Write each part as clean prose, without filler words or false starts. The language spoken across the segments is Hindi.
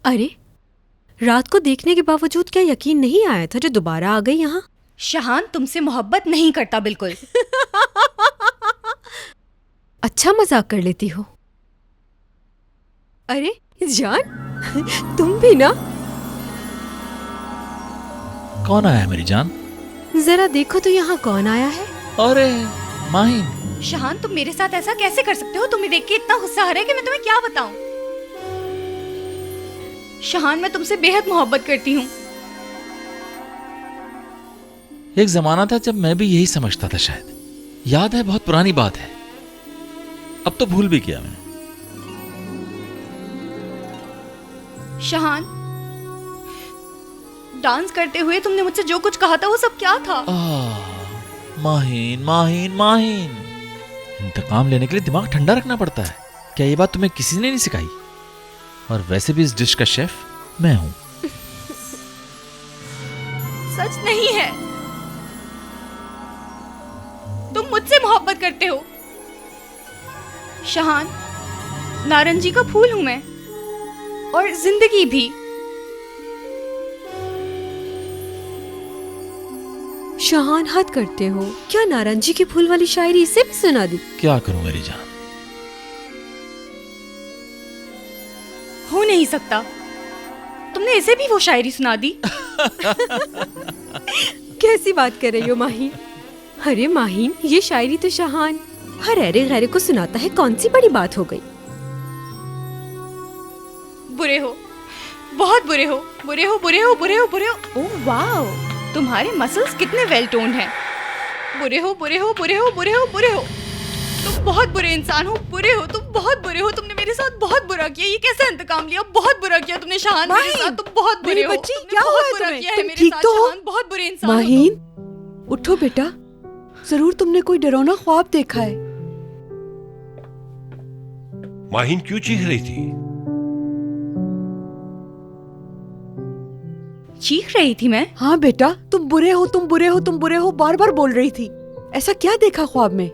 अरे, रात को देखने के बावजूद क्या यकीन नहीं आया था जो दोबारा आ गई यहाँ? शहान तुमसे मोहब्बत नहीं करता बिल्कुल। अच्छा मजाक कर लेती हो। अरे जान, तुम भी ना। कौन आया है मेरी जान? जरा देखो तो यहाँ कौन आया है। अरे माहिन। शहान तुम मेरे साथ ऐसा कैसे कर सकते हो? तुम्हें देख के इतना गुस्सा आ रहा है कि मैं तुम्हें क्या बताऊं। शहान मैं तुमसे बेहद मोहब्बत करती हूँ। एक जमाना था जब मैं भी यही समझता था शायद। याद है, बहुत पुरानी बात है, अब तो भूल भी किया मैंने। शहान, डांस करते हुए तुमने मुझसे जो कुछ कहा था वो सब क्या था? माहिन माहिन माहिन, इंतकाम लेने के लिए दिमाग ठंडा रखना पड़ता है। क्या ये बात तुम्हें किसी ने नहीं सिखाई? और वैसे भी इस डिश का शेफ मैं हूं। सच नहीं है, तुम मुझसे मोहब्बत करते हो। शहान, नारंगी का फूल हूं मैं, और जिंदगी भी। शहान हद करते हो, क्या नारंगी के फूल वाली शायरी इसे भी सुना दी? क्या करूं मेरी जान? हो नहीं सकता, तुमने इसे भी वो शायरी सुना दी। कैसी बात कर रही हो माहिन? अरे माहिन, ये शायरी तो शहान हर ऐरे गैरे को सुनाता है, कौन सी बड़ी बात हो गई? बुरे हो, बहुत बुरे हो, बुरे हो, बुरे हो, बुरे हो, बुरे हो। ओह वाओ, तुम्हारे मसल्स कितने वेल टोन्ड हैं। बुरे हो, बुरे हो, बुरे हो, बुरे हो, बुरे हो। तुम बहुत बुरे इंसान हो, बुरे हो, तुम बहुत बुरे हो। तुमने मेरे साथ बहुत बुरा किया। ये कैसे इंतकाम लिया? बहुत बुरा किया तुमने शहान मेरे साथ। तुम बहुत बुरे हो। बच्ची, तुमने क्या हुआ बहुत बुरा तुम्हें? किया है तुम मेरे ठीक साथ तो हो? शहान, बहुत बुरे इंसान हो तुम। माहीन, उठो बेटा, जरूर तुमने कोई डरावना ख्वाब देखा है। माहीन क्यों चीख रही थी? चीख रही थी मैं? हाँ बेटा, तुम बुरे हो, तुम बुरे हो, तुम बुरे हो, बार बार बोल रही थी। ऐसा क्या देखा ख्वाब में?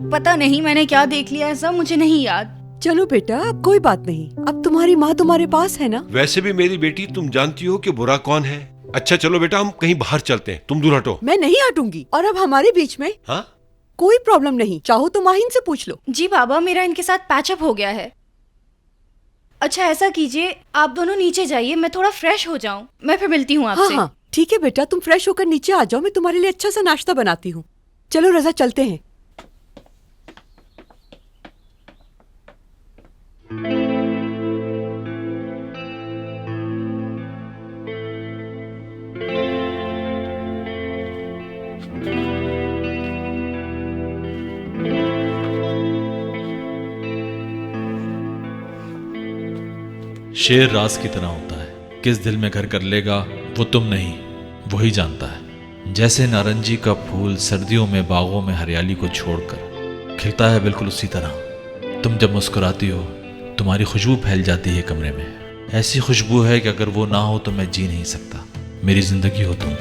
पता नहीं मैंने क्या देख लिया, ऐसा मुझे नहीं याद। चलो बेटा, अब कोई बात नहीं, अब तुम्हारी माँ तुम्हारे पास है ना। वैसे भी मेरी बेटी, तुम जानती हो कि बुरा कौन है। अच्छा चलो बेटा, हम कहीं बाहर चलते हैं, तुम दूर हटो। मैं नहीं हटूंगी, और अब हमारे बीच में हाँ? कोई प्रॉब्लम नहीं। चाहो तो माहीन से पूछ लो। जी बाबा, मेरा इनके साथ पैचअप हो गया है। अच्छा ऐसा कीजिए, आप दोनों नीचे जाइए, मैं थोड़ा फ्रेश हो जाऊं, मैं फिर मिलती हूँ हाँ आपसे। हाँ ठीक है बेटा, तुम फ्रेश होकर नीचे आ जाओ, मैं तुम्हारे लिए अच्छा सा नाश्ता बनाती हूँ। चलो रजा, चलते हैं। शेर राज की तरह होता है, किस दिल में घर कर लेगा वो तुम नहीं, वही जानता है। जैसे नारंगी का फूल सर्दियों में बागों में हरियाली को छोड़कर खिलता है, बिल्कुल उसी तरह तुम जब मुस्कुराती हो तुम्हारी खुशबू फैल जाती है कमरे में। ऐसी खुशबू है कि अगर वो ना हो तो मैं जी नहीं सकता। मेरी जिंदगी हो तुम।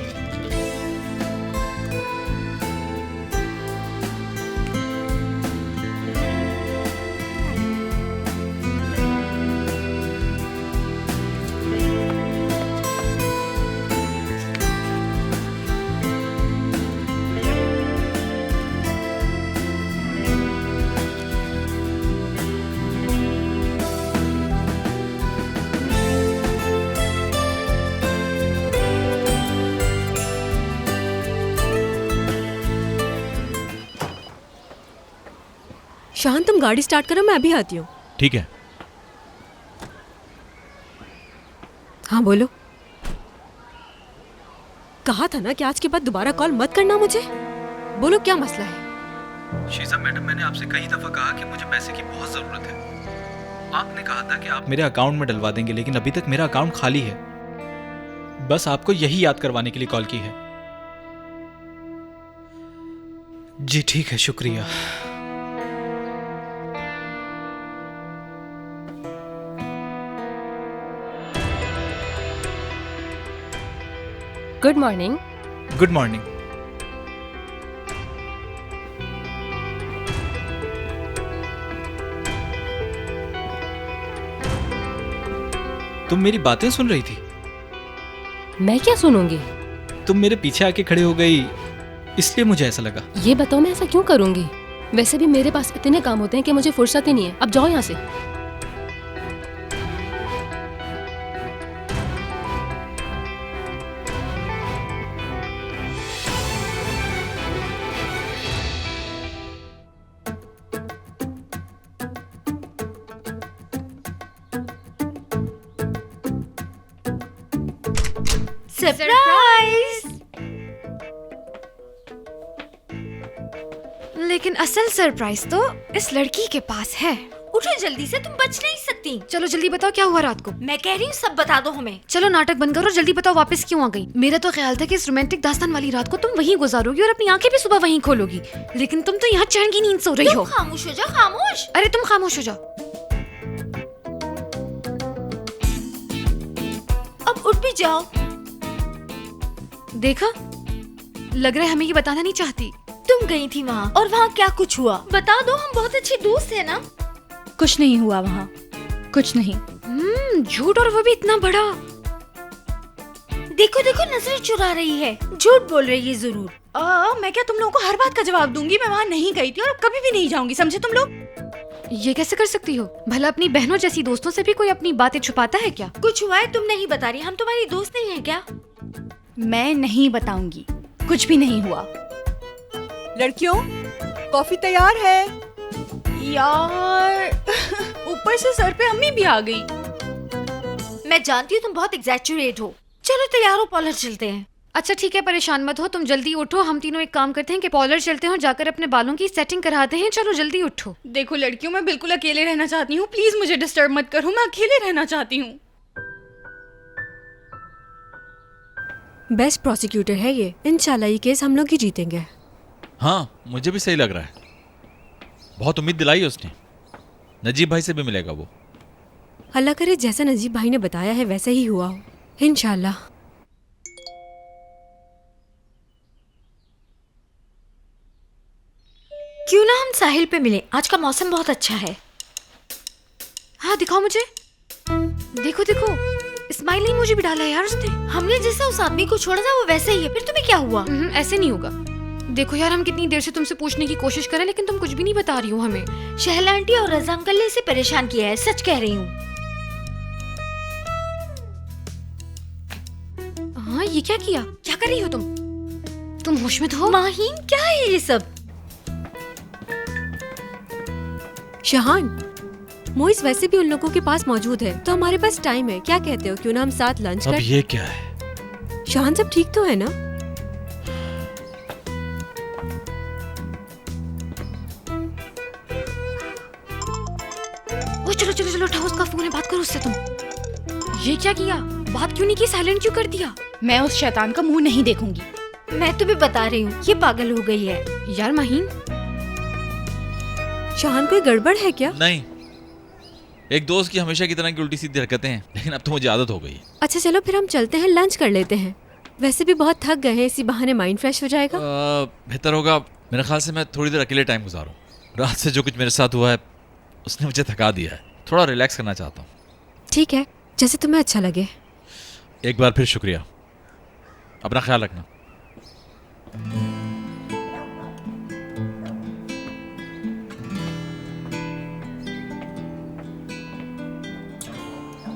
शान, तुम गाड़ी स्टार्ट करो, मैं अभी आती हूँ। ठीक है। हाँ बोलो। कहा था ना कि आज के बाद दोबारा कॉल मत करना मुझे। बोलो क्या मसला है? शीजा मैडम, मैंने आपसे कई दफा कहा कि मुझे पैसे की बहुत जरूरत है। आपने कहा था कि आप मेरे अकाउंट में डलवा देंगे, लेकिन अभी तक मेरा अकाउंट खाली है। बस आपको यही याद करवाने के लिए कॉल की है। जी ठीक है, शुक्रिया। Good morning. Good morning. तुम मेरी बातें सुन रही थी? मैं क्या सुनूंगी? तुम मेरे पीछे आके खड़े हो गई, इसलिए मुझे ऐसा लगा। ये बताओ मैं ऐसा क्यों करूंगी? वैसे भी मेरे पास इतने काम होते हैं कि मुझे फुर्सत ही नहीं है। अब जाओ यहाँ से। सरप्राइज! लेकिन असल सरप्राइज तो इस लड़की के पास है। उठो जल्दी से, तुम बच नहीं सकती। चलो जल्दी बताओ क्या हुआ रात को। मैं कह रही हूँ सब बता दो हमें। चलो नाटक बंद करो, जल्दी बताओ वापस क्यों आ गई। मेरा तो ख्याल था कि इस रोमांटिक दास्तान वाली रात को तुम वहीं गुजारोगी और अपनी आंखें भी सुबह वहीं खोलोगी, लेकिन तुम तो यहाँ चैन की नींद सो रही हो। खामोश हो जाओ, खामोश। अरे तुम खामोश हो जाओ। अब उठ भी जाओ। देखा, लग रहा है हमें ये बताना नहीं चाहती। तुम गई थी वहाँ और वहाँ क्या कुछ हुआ? बता दो, हम बहुत अच्छे दोस्त हैं ना। कुछ नहीं हुआ वहाँ, कुछ नहीं। झूठ, और वो भी इतना बड़ा। देखो देखो, नजर चुरा रही है, झूठ बोल रही है जरूर। मैं क्या तुम लोगों को हर बात का जवाब दूंगी? मैं वहाँ नहीं गई थी और कभी भी नहीं जाऊंगी, समझे तुम लोग? ये कैसे कर सकती हो? भला अपनी बहनों जैसी दोस्तों से भी कोई अपनी बातें छुपाता है क्या? कुछ हुआ है, तुम नहीं बता रही। हम तुम्हारी दोस्त नहीं है क्या? मैं नहीं बताऊंगी, कुछ भी नहीं हुआ। लड़कियों, कॉफी तैयार है। यार ऊपर से सर पे अम्मी भी आ गई। मैं जानती हूँ तुम बहुत एग्जैचुरेट हो। चलो तैयार हो, पार्लर चलते हैं। अच्छा ठीक है, परेशान मत हो, तुम जल्दी उठो। हम तीनों एक काम करते हैं कि पार्लर चलते हैं और जाकर अपने बालों की सेटिंग कराते हैं। चलो जल्दी उठो। देखो लड़कियों, मैं बिल्कुल अकेले रहना चाहती हूँ, प्लीज मुझे डिस्टर्ब मत करो, मैं अकेले रहना चाहती हूँ। बेस्ट प्रोसिक्यूटर है ये, इंशाल्लाह ये केस हम लोग ही जीतेंगे। हाँ, मुझे भी सही लग रहा है। बहुत उम्मीद दिलाई है उसने। नजीब भाई से भी मिलेगा वो। अल्लाह करे जैसा नजीब भाई ने बताया है वैसे ही हुआ हो, इंशाल्लाह। क्यों ना हम साहिल पे मिले, आज का मौसम बहुत अच्छा है। हाँ दिखाओ मुझे। देखो देखो, स्माइलिंग मुझे भी डाला है यार उसने। हमने जैसा उस आदमी को छोड़ा था वो वैसे ही है। फिर तुम्हें क्या हुआ? ऐसे नहीं होगा। देखो यार, हम कितनी देर से तुमसे पूछने की कोशिश कर रहे हैं, लेकिन तुम कुछ भी नहीं बता रही हो हमें। शहला आंटी और रजा अंकल ने इसे परेशान किया है, सच कह रही हूँ। हाँ, ये क्या किया? क्या कर रही हो तुम होश में तो हो? माहीन, क्या है ये सब? शहान, मोइस वैसे भी उन लोगों के पास मौजूद है, तो हमारे पास टाइम है। क्या कहते हो, क्यों ना हम साथ लंच अब कर? ये क्या है? शहान, सब ठीक तो है ना? ओ चलो चलो चलो, उठाओ, उसका फोन है, बात करो उससे तुम। ये क्या किया? बात क्यों नहीं की? साइलेंट क्यों कर दिया? मैं उस शैतान का मुंह नहीं देखूंगी। मैं तुम्हें बता रही हूँ, ये पागल हो गई है। यार माहीन, शहान कोई गड़बड़ है क्या? नहीं, एक दोस्त की हमेशा की तरह की उल्टी सीधी हरकतें हैं, लेकिन अब तो मुझे आदत हो गई है। अच्छा चलो फिर हम चलते हैं, लंच कर लेते हैं। वैसे भी बहुत थक गए हैं, इसी बहाने माइंड फ्रेश हो जाएगा। बेहतर होगा मेरे ख्याल से मैं थोड़ी देर अकेले टाइम गुजारूं। रात से जो कुछ मेरे साथ हुआ है उसने मुझे थका दिया है, थोड़ा रिलैक्स करना चाहता हूँ। ठीक है, जैसे तुम्हें अच्छा लगे। एक बार फिर शुक्रिया, अपना ख्याल रखना।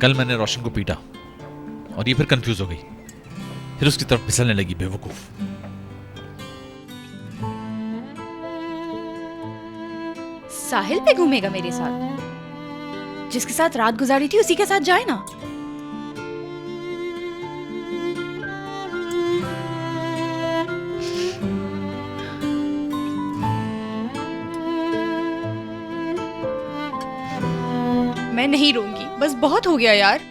कल मैंने रोशन को पीटा और ये फिर कंफ्यूज हो गई, फिर उसकी तरफ फिसलने लगी, बेवकूफ। साहिल पे घूमेगा मेरे साथ? जिसके साथ रात गुजारी थी उसी के साथ जाए ना। मैं नहीं रोऊंगी, बस बहुत हो गया यार।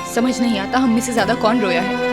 समझ नहीं आता हम में से ज्यादा कौन रोया है।